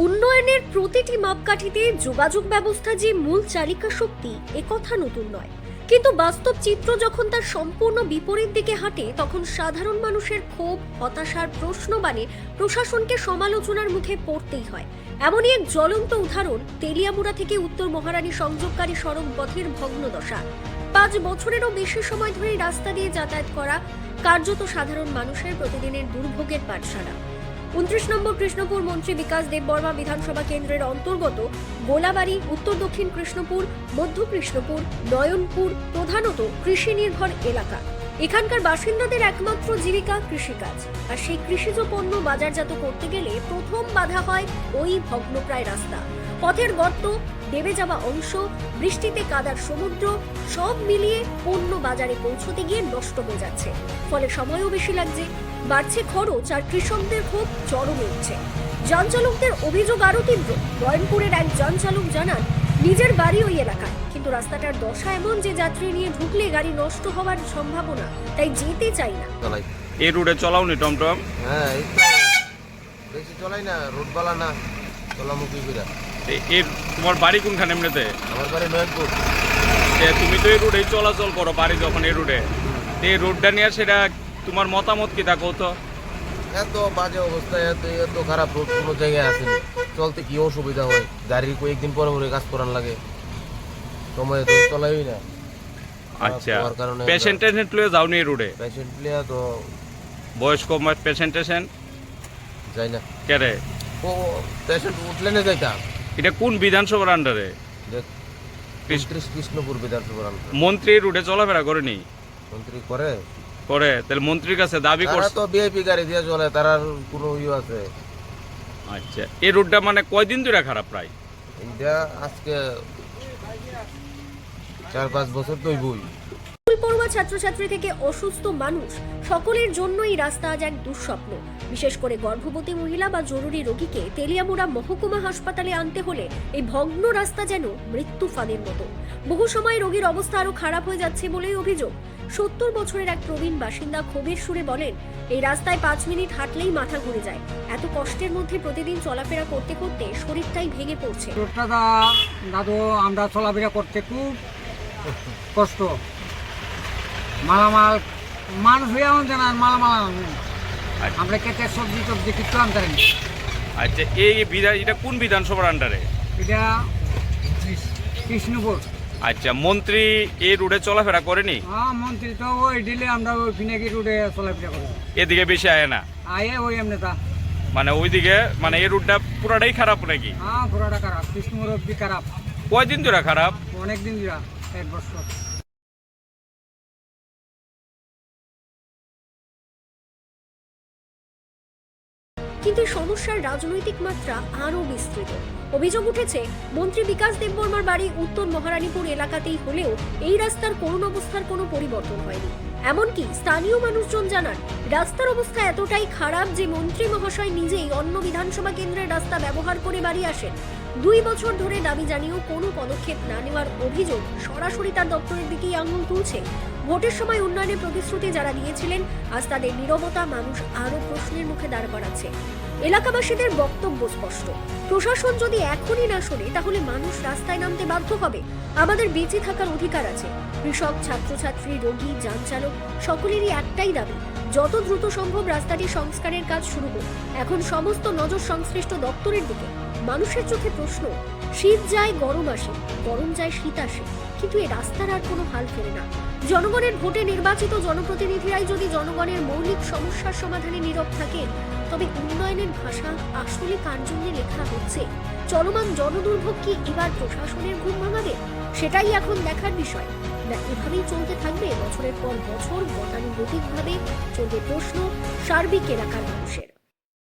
উন্নয়নের প্রতিটি মাপকাঠিতে যোগাযোগ ব্যবস্থা যে মূল চালিকা শক্তি একথা নতুন নয়, কিন্তু বাস্তব চিত্র যখন তার সম্পূর্ণ বিপরীত দিকে হাঁটে তখন সাধারণ মানুষের ক্ষোভ, হতাশার প্রশ্নবাণে প্রশাসনকে সমালোচনার মুখে পড়তেই হয়। এমনই এক জ্বলন্ত উদাহরণ তেলিয়ামুড়া থেকে উত্তর মহারানী সংযোগকারী সড়ক পথের ভগ্নদশা। 5 বছরেরও বেশি সময় ধরে রাস্তা দিয়ে যাতায়াত করা কার্যত সাধারণ মানুষের প্রতিদিনের দুর্ভোগের পাঠশালা। 29 নম্বর কৃষ্ণপুর মন্ত্রী বিকাশ দেববর্মা বিধানসভা কেন্দ্রের অন্তর্গত গোলাবাড়ি, উত্তর দক্ষিণ কৃষ্ণপুর, মধ্য কৃষ্ণপুর, নয়নপুর প্রধানত কৃষি নির্ভর এলাকা। এখানকার বাসিন্দাদের একমাত্র জীবিকা কৃষিকাজ, আর সেই কৃষিজ পণ্য বাজারজাত করতে গেলে প্রথম বাধা হয় ওই ভগ্নপ্রায় রাস্তা। পথের গর্ত, দেবে যাওয়া অংশ, বৃষ্টিতে কাদার সমুদ্র, সব মিলিয়ে পণ্য বাজারে পৌঁছতে গিয়ে নষ্ট হয়ে যাচ্ছে। ফলে সময়ও বেশি লাগছে, বাড়ছে খরচ, আর কৃষকদের ক্ষোভ চরমে উঠছে। যান চালকদের অভিযোগ আরও তীব্র। নয়নপুরের এক যান চালক জানান, নিজের বাড়ি ওই এলাকায়, কিন্তু রাস্তাটার দশা এমন যে যাত্রী নিয়ে ঢুকলে গাড়ি নষ্ট হওয়ার সম্ভাবনা, তাই যেতে চাই না। এই রোডে চলাওনি টমটম? হ্যাঁ, এই তো বেশি চলাই না, রোড বালা না, চলামুখী করে। তোমার বাড়ি কোনখানে এমনিতে? আমার বাড়ি নয়নপুর। তুমি তো এই রোডে চলাচল করো বাড়ি যখন এই রোডে, এই রোডটা নিয়ে সেটা তোমার মতামত কি থাকো? তো এত বাজে অবস্থা, এত খারাপ রোড কোনো জায়গায় আসেনি। চলতে কি অসুবিধা হয়, গাড়ির কয়েকদিন পরে পরে কাজ করার লাগে, সময় তো চলাই না। আচ্ছা, পেশেন্ট টেশেন্ট লিয়ে যাওনি এই রোডে? পেশেন্ট লিয়া তো বয়স্ক পেশেন্ট টেশেন্ট যাই না। কেরে ও পেশেন্ট উঠলে না যাইতাম। এটা কোন বিধানসভার আন্ডারে? কৃষ্ণপুর বিধানসভার আন্ডারে। মন্ত্রী এই রোডে চলাফেরা করেনি? মন্ত্রী করে করে, তাহলে মন্ত্রীর কাছে দাবি করছে তো ভিআইপি গাড়ি দিয়ে চলে, তার কোনো ইয়ে আছে? আচ্ছা, এই রোডটা মানে কয়দিন ধরে খারাপ? প্রায় এইটা আজকে 4-5 বছর তো বই। স্কুল পড়ুয়া ছাত্রছাত্রী থেকে অসুস্থ মানুষ সকলের জন্য এই রাস্তা আজ এক দুঃস্বপ্ন। বিশেষ করে গর্ভবতী মহিলা বা জরুরি রোগীকে তেলিয়ামুড়া মহকুমা হাসপাতালে আনতে হলে এই ভগ্ন রাস্তা যেন মৃত্যু ফাঁদের মতো। বহু সময় রোগীর অবস্থা আরো খারাপ হয়ে যাচ্ছে বলেই অভিযোগ। 70 বছরের এক প্রবীণ বাসিন্দা ক্ষোভের সুরে বলেন, এই রাস্তায় 5 মিনিট হাঁটলেই মাথা ঘুরে যায়। এত কষ্টের মধ্যে প্রতিদিন চলাফেরা করতে করতে শরীরটাই ভেঙে পড়ছে। দাদু, আমরা চলাফেরা করতে খুব কষ্ট। মালামাল মানুষ হয়ে এমন জানান মালামাল আমরা কেটে সবজি টবজি কিছু আনতে পারি। আচ্ছা, এটা কোন বিধানসভার আন্ডারে? এটা কৃষ্ণপুর। আচ্ছা, মন্ত্রী এই রোডে চলাফেরা করেনি? হ্যাঁ, মন্ত্রী তো ওই দিলে আমরা ওই ফিনাকি রোডে চলাফেরা করি। এদিকে বেশি আয় না? আয়ে ওই এমনি তা মানে ওইদিকে, মানে এই রোডটা পুরাটাই খারাপ নাকি? হ্যাঁ, পুরাটা খারাপ। কৃষ্ণপুর অব্দি খারাপ। কয়দিন ধরে খারাপ? অনেকদিন ধরে, 1 বছর। কিন্তু সমস্যার রাজনৈতিক মাত্রা আরও বিস্তৃত। অভিযোগ উঠেছে, মন্ত্রী বিকাশ দেববর্মার বাড়ি উত্তর মহারানীপুর এলাকাতেই হলেও এই রাস্তার করুণ অবস্থার কোনো পরিবর্তন হয়নি। এমনকি স্থানীয় মানুষজন জানান, রাস্তার অবস্থা এতটাই খারাপ যে মন্ত্রী মহাশয় নিজেই অন্য বিধানসভা কেন্দ্রের রাস্তা ব্যবহার করে বাড়ি আসেন। 2 বছর ধরে দাবি জানিয়েও কোনো পদক্ষেপ না নেওয়ার অভিযোগ সরাসরি তার দপ্তরের দিকেই আঙুল তুলছে। ভোটের সময় উন্নয়নের প্রতিশ্রুতি যারা দিয়েছিলেন, আজ তাদের নীরবতা মানুষ আরও প্রশ্নের মুখে দাঁড় করাচ্ছে। এলাকাবাসীদের বক্তব্য স্পষ্ট, প্রশাসন যদি এখনই না শোনে তাহলে মানুষ রাস্তায় নামতে বাধ্য হবে। আমাদের বেঁচে থাকার অধিকার আছে। কৃষক, ছাত্রছাত্রী, রোগী, যান চালক সকলেরই একটাই দাবি, যত দ্রুত সম্ভব রাস্তাটি সংস্কারের কাজ শুরু হোক। এখন সমস্ত নজর সংশ্লিষ্ট দপ্তরের দিকে। মানুষের চোখে প্রশ্ন, শীত যায় গরম আসে, গরম যায় শীত আসে, কিন্তু এই রাস্তার আর কোনো হাল ফেরে না। জনগণের ভোটে নির্বাচিত জনপ্রতিনিধিরাই যদি জনগণের মৌলিক সমস্যার সমাধানে নীরব থাকেন, তবে উন্নয়নের ভাষা আসলে কার জন্য লেখা হচ্ছে? চলমান জনদুর্ভোগ কি এবার প্রশাসনের ঘুম ভাঙাবে? সেটাই এখন দেখার বিষয়। না এভাবেই চলতে থাকবে বছরের পর বছর গতানুগতিকভাবে চলবে প্রশ্ন সার্বিক এলাকার মানুষের।